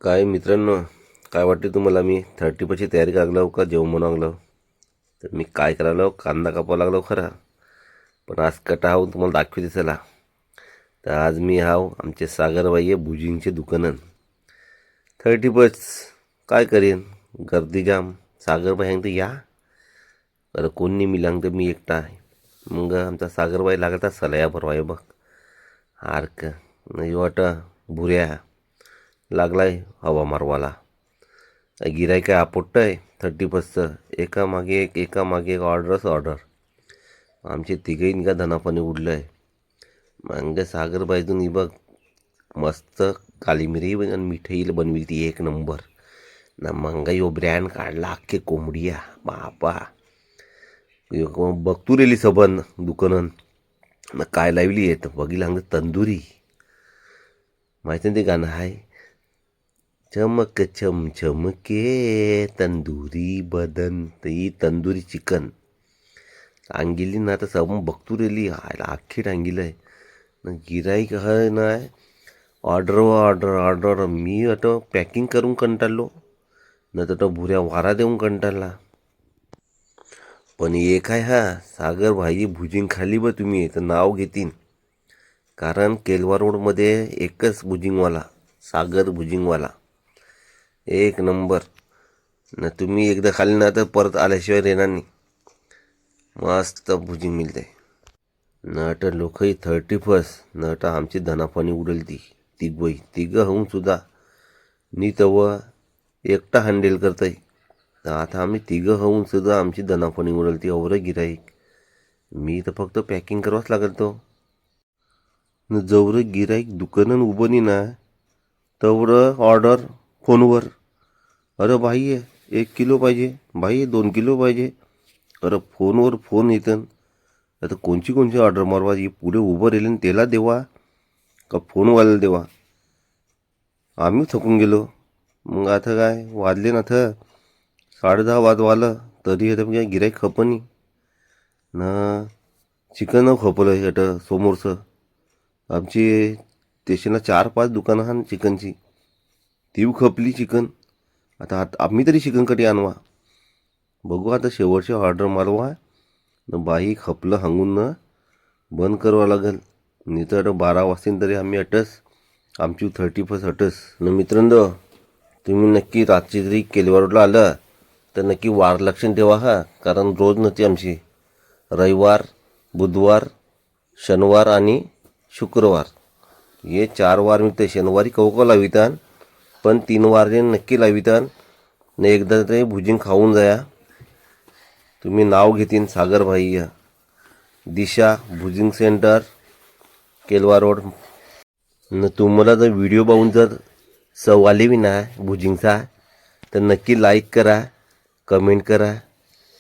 काय मित्रांनो, काय वाटते तुम्हाला? मी 30ची तयारी करायला लागलो का जेवण बनवायला लागलो? तर मी काय करायला लागलो, कांदा कापावा लागलो खरा, पण आज कटा हाव तुम्हाला दाखवते चला. तर आज मी हाव आमचे सागरबाई आहे भुजिंगचे दुकानं 30 काय करेन, गर्दी जाम. सागरबाई सांगते या, बरं कोण नाही मी लागतं, मी एकटा आहे. मग आमचा सागरबाई लागता सलाया भरवाय बघ हारक नाही वाट भुऱ्या लागलाय हवा मारवाला. गिराय काय आपोट्ट आहे 31चं, एका मागे एक ऑर्डरच ऑर्डर. आमचे तिघही का धनापाने उडलं आहे. मग सागरबाईतून बघ मस्त काली मिरी आणि मिठाई बनविली ती एक नंबर ना. मग यो ब्रँड काढला अख्खे कोंबडिया बापा. बघतू रेली सबन दुकानं ना काय लावली आहे तर बघी लागलं तंदुरी. माहिती ते गाणं आहे, चमक चमचमके तंदुरी बदन. तर ही तंदुरी चिकन अंगिली ना, तर सब बघतू रेली आयला अख्खी टांगिलं आहे ना. गिराईक आहे ना, ऑर्डर ऑर्डर ऑर्डर. मी आता पॅकिंग करून कंटाळलो ना, तर भुऱ्या वारा देऊन कंटाळला. पण एक आहे हा, सागर भाई भुजिंग खाली बा तुम्ही तर नाव घेतीन. कारण केलवा रोडमध्ये एकच भुजिंगवाला, सागर भुजिंगवाला, एक नंबर ना. तुम्ही एकदा खाली ना तर परत आल्याशिवाय रेणार नाही. मस्त भुजिंग मिळते. नट लोकही 31 नट आमची धनापानी उडेल ती तिघं होऊन सुद्धा नी तव एकटा हँडल करतंय. तर आता आम्ही तिघं होऊन सुद्धा आमची धनापानी उडेल ती अवरं गिराईक. मी तर फक्त पॅकिंग करावंच लागेल तो न. जवळं गिराईक दुकानं उभं नाही ना, तेवढं ऑर्डर फोनवर. अरे भाई 1 किलो पाहिजे, भाई 2 किलो पाहिजे. अरे फोनवर फोन येतं. आता कोणची ऑर्डर मारवायची, पुढे उभं राहिलं त्याला देवा का फोनवाल्याला देवा. आम्ही थकून गेलो. मग आता काय वाजले ना, 10:30 वाजवालं तरी आता काय गिराईक खपनी ना. चिकन खपलं आता समोरचं. आमची स्टेशनला 4-5 दुकानं हा चिकनची, ती खपली चिकन. आता आम्ही तरी चिकन कधी आणवा. बघू आता शेवटची ऑर्डर मारवा न. बाई खपलं हांगून ना बंद करावं लागेल. नाही तर 12 वाजतील तरी आम्ही आमची 31 अटस न. मित्रांनो, तुम्ही नक्की रात्री जरी केलवारोडला आलं तर नक्की वार लक्षण ठेवा हा. कारण रोज नव्हती आमची, रविवार, बुधवार, शनिवार आणि शुक्रवार हे 4 वार मिळते. शनिवारी कवको लावितान, पण 3 वार नक्की लावितान न. एकदा ते भुजिंग खाऊन जाया. तुम्ही नाव घेतीन सागरभाई दिशा भुजिंग सेंटर केलवा रोड न. तुम्हाला जर व्हिडिओ पाहून जर चव आली बी ना भुजिंगचा, तर नक्की लाईक करा, कमेंट करा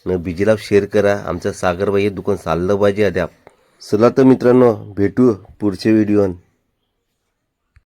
न. बिजीला शेअर करा. आमचं सागरबाई हे दुकान चाललं पाहिजे अद्याप. चला तर मित्रांनो, भेटू पुढच्या व्हिडिओन.